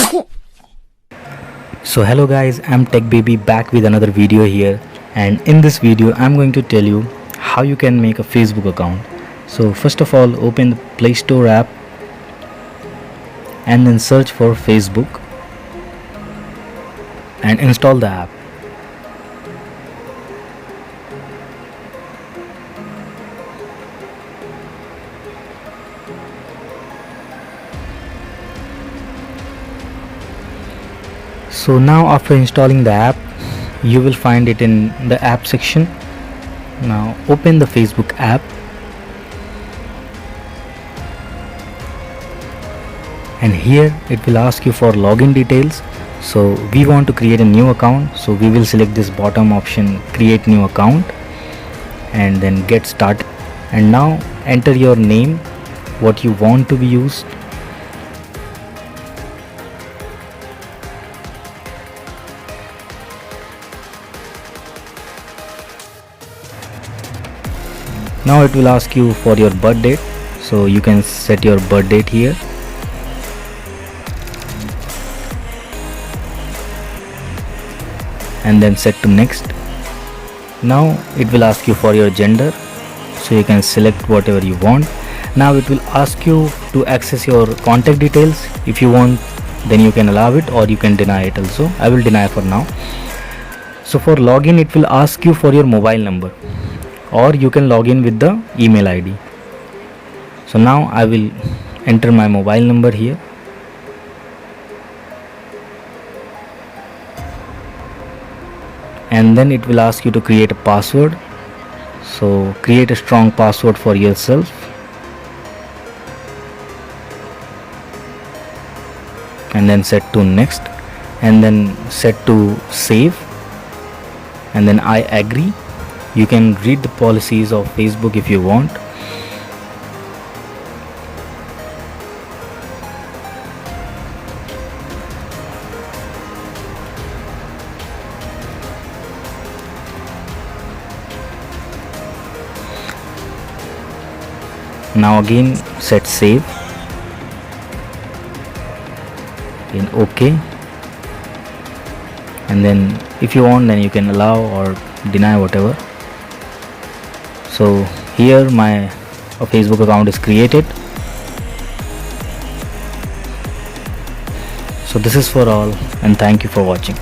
So hello guys, I'm Tech Baby back with another video here, and in this video I'm going to tell you how you can make a Facebook account. So first of all, open the Play Store app and then search for Facebook and install the app. So now after installing the app, you will find it in the app section. Now open the Facebook app and here it will ask you for login details. So we want to create a new account, so we will select this bottom option, create new account, and then get started. And now enter your name, what you want to be used. Now it will ask you for your birth date, so you can set your birth date here. And then set to next. Now it will ask you for your gender, so you can select whatever you want. Now it will ask you to access your contact details. If you want, then you can allow it or you can deny it also. I will deny for now. So for login, it will ask you for your mobile number, or you can log in with the email ID. So now I will enter my mobile number here. And then it will ask you to create a password. So create a strong password for yourself. And then set to next. And then set to save. And then I agree. You can read the policies of Facebook if you want. Now again set save in OK, and then if you want, then you can allow or deny, whatever. So here my Facebook account is created. So this is for all, and thank you for watching.